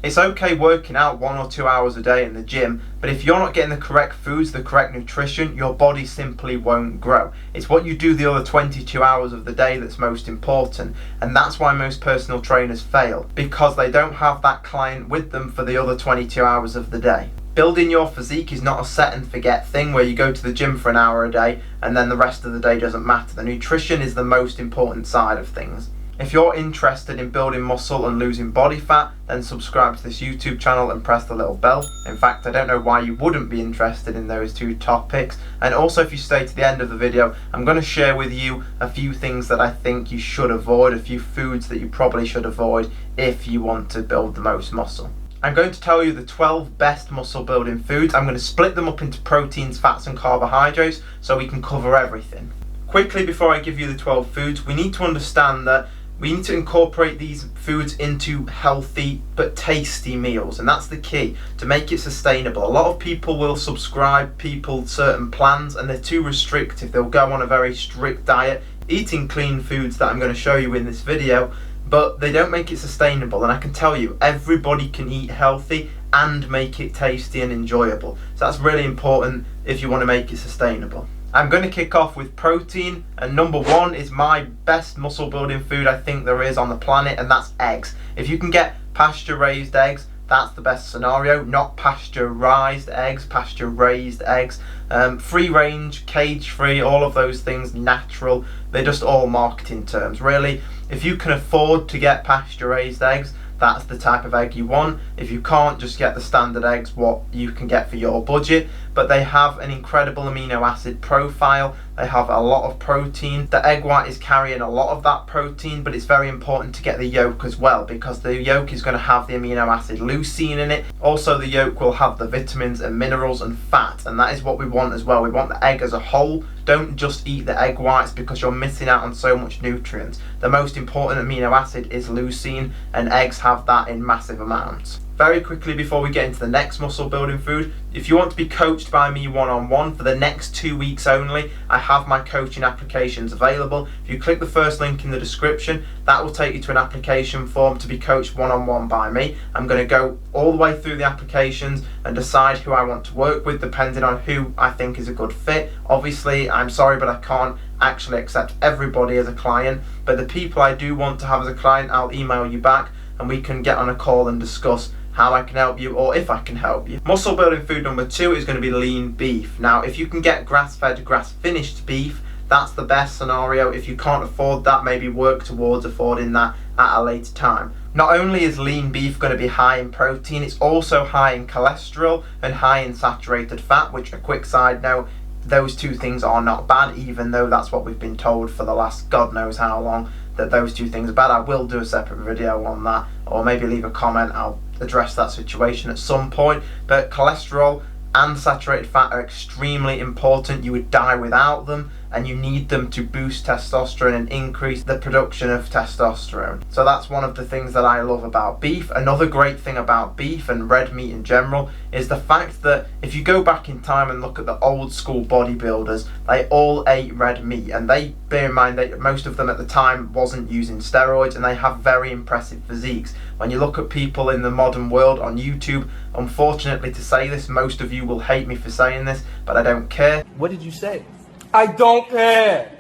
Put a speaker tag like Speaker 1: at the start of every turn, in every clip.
Speaker 1: It's okay working out 1 or 2 hours a day in the gym, but if you're not getting the correct foods, the correct nutrition, your body simply won't grow. It's what you do the other 22 hours of the day that's most important, and that's why most personal trainers fail, because they don't have that client with them for the other 22 hours of the day. Building your physique is not a set and forget thing where you go to the gym for an hour a day and then the rest of the day doesn't matter. The nutrition is the most important side of things. If you're interested in building muscle and losing body fat, then subscribe to this YouTube channel and press the little bell. In fact, I don't know why you wouldn't be interested in those two topics. And also, if you stay to the end of the video, I'm going to share with you a few things that I think you should avoid, a few foods that you probably should avoid if you want to build the most muscle. I'm going to tell you the 12 best muscle building foods. I'm going to split them up into proteins, fats and carbohydrates so we can cover everything. Quickly, before I give you the 12 foods, we need to understand that we need to incorporate these foods into healthy but tasty meals, and that's the key to make it sustainable. A lot of people will subscribe certain plans and they're too restrictive. They'll go on a very strict diet, eating clean foods that I'm going to show you in this video, but they don't make it sustainable. And I can tell you, everybody can eat healthy and make it tasty and enjoyable. So that's really important if you want to make it sustainable. I'm going to kick off with protein, and number one is my best muscle building food I think there is on the planet, and that's eggs. If you can get pasture raised eggs, that's the best scenario. Not pasteurized eggs, pasture raised eggs. Free range, cage free, all of those things, natural. They're just all marketing terms. Really, if you can afford to get pasture raised eggs, that's the type of egg you want. If you can't, just get the standard eggs, what you can get for your budget. But they have an incredible amino acid profile. They have a lot of protein. The egg white is carrying a lot of that protein, but it's very important to get the yolk as well, because the yolk is going to have the amino acid leucine in it. Also, the yolk will have the vitamins and minerals and fat, and that is what we want as well. We want the egg as a whole. Don't just eat the egg whites because you're missing out on so much nutrients. The most important amino acid is leucine, and eggs have that in massive amounts. Very quickly before we get into the next muscle building food, if you want to be coached by me one-on-one for the next 2 weeks only, I have my coaching applications available. If you click the first link in the description, that will take you to an application form to be coached one-on-one by me. I'm going to go all the way through the applications and decide who I want to work with depending on who I think is a good fit. Obviously, I'm sorry, but I can't actually accept everybody as a client, but the people I do want to have as a client, I'll email you back and we can get on a call and discuss how I can help you, or if I can help you. Muscle building food number two is going to be lean beef. Now, if you can get grass-fed, grass-finished beef, that's the best scenario. If you can't afford that, maybe work towards affording that at a later time. Not only is lean beef going to be high in protein, it's also high in cholesterol and high in saturated fat, which, a quick side note, those two things are not bad, even though that's what we've been told for the last God knows how long, that those two things are bad. I will do a separate video on that, or maybe leave a comment. I'll address that situation at some point. But cholesterol and saturated fat are extremely important. You would die without them, and you need them to boost testosterone and increase the production of testosterone. So that's one of the things that I love about beef. Another great thing about beef and red meat in general is the fact that if you go back in time and look at the old school bodybuilders, they all ate red meat, and they, bear in mind that most of them at the time wasn't using steroids, and they have very impressive physiques. When you look at people in the modern world on YouTube, unfortunately to say this, most of you will hate me for saying this, but I don't care.
Speaker 2: What did you say? I don't care.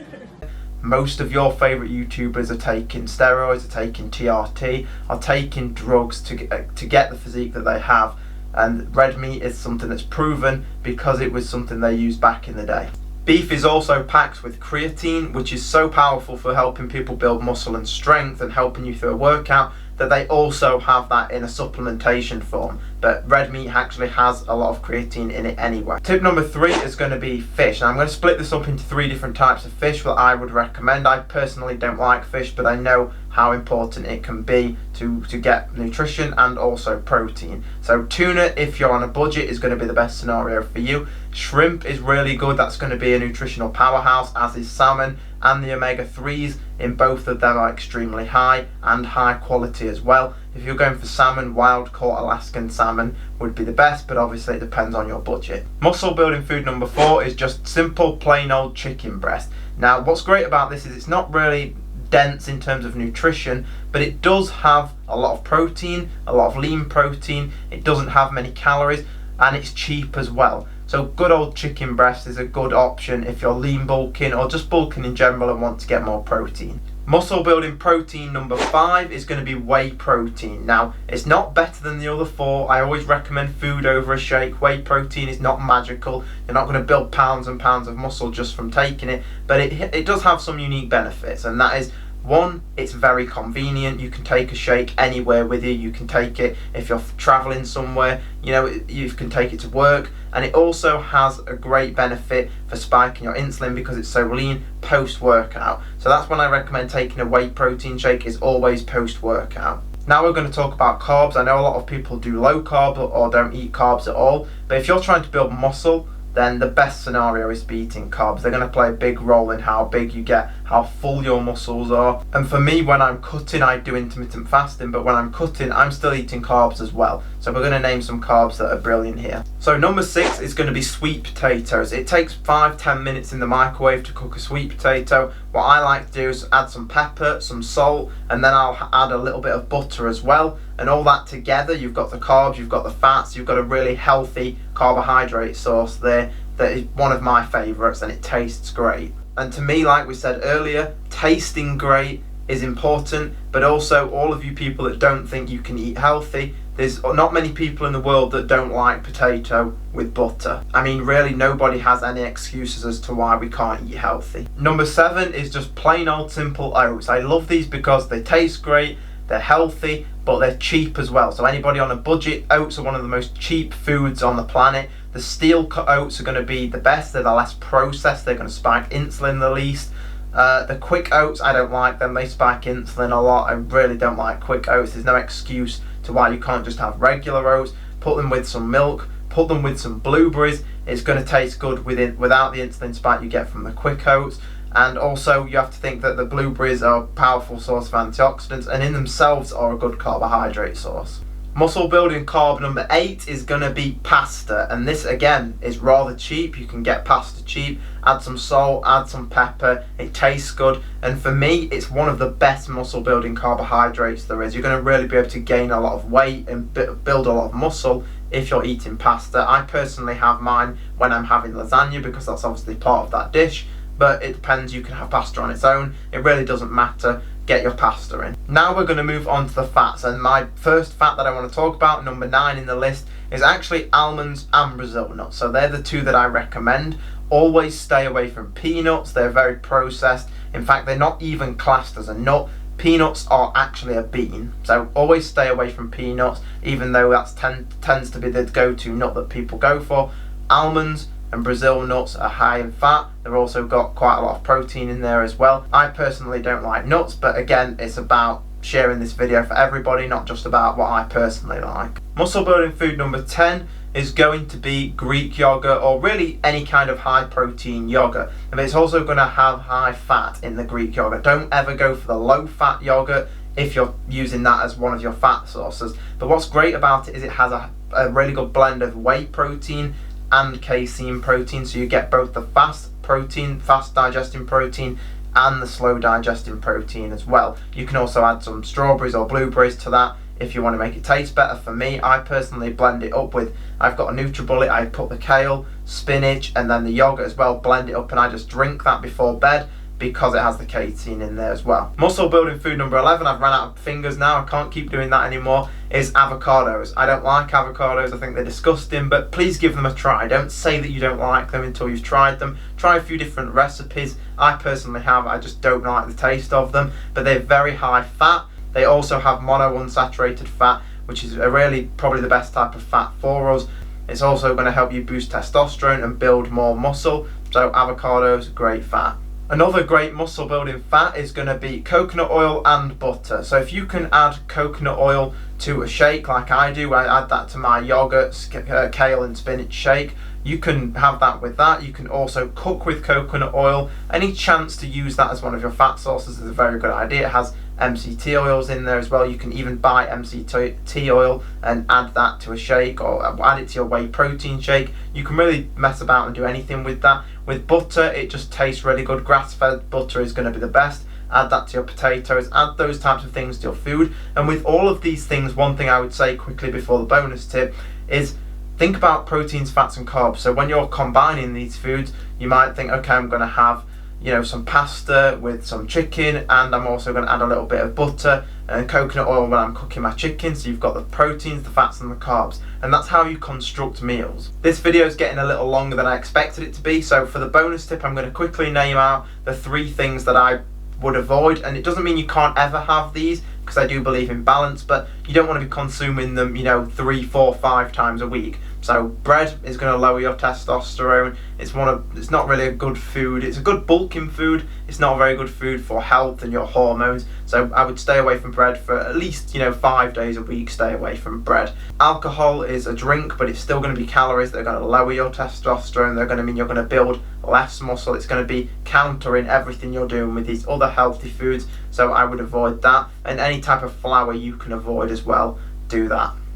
Speaker 1: Most of your favourite YouTubers are taking steroids, are taking TRT, are taking drugs to get the physique that they have. And red meat is something that's proven because it was something they used back in the day. Beef is also packed with creatine, which is so powerful for helping people build muscle and strength and helping you through a workout, that they also have that in a supplementation form. But red meat actually has a lot of creatine in it anyway. Tip number three is going to be fish. Now, I'm going to split this up into 3 different types of fish that I would recommend. I personally don't like fish, but I know how important it can be to get nutrition and also protein. So tuna, if you're on a budget, is going to be the best scenario for you. Shrimp is really good. That's going to be a nutritional powerhouse, as is salmon, and the omega-3s in both of them are extremely high and high quality as well. If you're going for salmon, wild caught Alaskan salmon would be the best, but obviously it depends on your budget. Muscle building food number 4 is just simple plain old chicken breast. Now, what's great about this is it's not really dense in terms of nutrition, but it does have a lot of protein, a lot of lean protein. It doesn't have many calories, and it's cheap as well. So good old chicken breast is a good option if you're lean bulking or just bulking in general and want to get more protein. Muscle building protein number 5 is going to be whey protein. Now, it's not better than the other 4. I always recommend food over a shake. Whey protein is not magical. You're not going to build pounds and pounds of muscle just from taking it, but it does have some unique benefits, and that is, one, it's very convenient. You can take a shake anywhere with you. You can take it if you're traveling somewhere, you can take it to work. And it also has a great benefit for spiking your insulin because it's so lean post-workout. So that's when I recommend taking a whey protein shake, is always post-workout. Now we're going to talk about carbs. I know a lot of people do low carb or don't eat carbs at all, but if you're trying to build muscle, then the best scenario is to be eating carbs. They're going to play a big role in how big you get, how full your muscles are. And for me, when I'm cutting, I do intermittent fasting, but when I'm cutting, I'm still eating carbs as well. So we're going to name some carbs that are brilliant here. So number 6 is going to be sweet potatoes. It takes 5-10 minutes in the microwave to cook a sweet potato. What I like to do is add some pepper, some salt, and then I'll add a little bit of butter as well. And all that together, you've got the carbs, you've got the fats, you've got a really healthy carbohydrate source there that is one of my favourites, and it tastes great. And to me, like we said earlier, tasting great is important, but also all of you people that don't think you can eat healthy, there's not many people in the world that don't like potato with butter. I mean, really nobody has any excuses as to why we can't eat healthy. Number 7 is just plain old simple oats. I love these because they taste great, they're healthy, but they're cheap as well. So anybody on a budget, oats are one of the most cheap foods on the planet. The steel cut oats are going to be the best. They're the less processed. They're going to spike insulin the least. The quick oats, I don't like them. They spike insulin a lot. I really don't like quick oats. There's no excuse to why you can't just have regular oats. Put them with some milk. Put them with some blueberries. It's going to taste good without the insulin spike you get from the quick oats. And also you have to think that the blueberries are a powerful source of antioxidants and in themselves are a good carbohydrate source. Muscle building carb number 8 is going to be pasta, and this again is rather cheap. You can get pasta cheap, add some salt, add some pepper, it tastes good, and for me it's one of the best muscle building carbohydrates there is. You're going to really be able to gain a lot of weight and build a lot of muscle if you're eating pasta. I personally have mine when I'm having lasagna because that's obviously part of that dish, but it depends. You can have pasta on its own, it really doesn't matter. Get your pasta in. Now we're going to move on to the fats, and my first fat that I want to talk about, number 9 in the list, is actually almonds and Brazil nuts. So they're the two that I recommend. Always stay away from peanuts. They're very processed. In fact, they're not even classed as a nut. Peanuts are actually a bean, so always stay away from peanuts, even though that tends to be the go-to nut that people go for. Almonds and Brazil nuts are high in fat. They've also got quite a lot of protein in there as well. I personally don't like nuts, but again, it's about sharing this video for everybody, not just about what I personally like. Muscle building food number 10 is going to be Greek yogurt, or really any kind of high protein yogurt. And it's also going to have high fat in the Greek yogurt. Don't ever go for the low fat yogurt if you're using that as one of your fat sources. But what's great about it is it has a really good blend of whey protein and casein protein, so you get both the fast digesting protein and the slow digesting protein as well. You can also add some strawberries or blueberries to that if you want to make it taste better. For me, I personally blend it up with, I've got a NutriBullet, I put the kale, spinach and then the yogurt as well, blend it up, and I just drink that before bed because it has the casein in there as well. Muscle building food number 11, I've run out of fingers now, I can't keep doing that anymore, is avocados. I don't like avocados, I think they're disgusting, but please give them a try. Don't say that you don't like them until you've tried them. Try a few different recipes. I personally have, I just don't like the taste of them, but they're very high fat. They also have monounsaturated fat, which is probably the best type of fat for us. It's also going to help you boost testosterone and build more muscle, so avocados, great fat. Another great muscle building fat is going to be coconut oil and butter. So if you can add coconut oil to a shake like I do, I add that to my yogurt, kale and spinach shake. You can have that with that. You can also cook with coconut oil. Any chance to use that as one of your fat sources is a very good idea. It has MCT oils in there as well. You can even buy MCT oil and add that to a shake, or add it to your whey protein shake. You can really mess about and do anything with that. With butter, it just tastes really good. Grass-fed butter is going to be the best. add that to your potatoes, add those types of things to your food. And with all of these things, one thing I would say quickly before the bonus tip is think about proteins, fats and carbs. So when you're combining these foods, you might think, okay, I'm going to have some pasta with some chicken, and I'm also going to add a little bit of butter and coconut oil when I'm cooking my chicken. So you've got the proteins, the fats and the carbs, and that's how you construct meals. This video is getting a little longer than I expected it to be, so for the bonus tip I'm going to quickly name out the 3 things that I would avoid. And it doesn't mean you can't ever have these, because I do believe in balance, but you don't want to be consuming them 3, 4, 5 times a week. So bread is going to lower your testosterone. It's not really a good food. It's a good bulking food. It's not a very good food for health and your hormones. So I would stay away from bread for at least 5 days a week. Stay away from bread. Alcohol is a drink, but it's still going to be calories that are going to lower your testosterone. They're going to mean you're going to build less muscle. It's going to be countering everything you're doing with these other healthy foods. So I would avoid that, and any type of flour you can avoid as well, do that.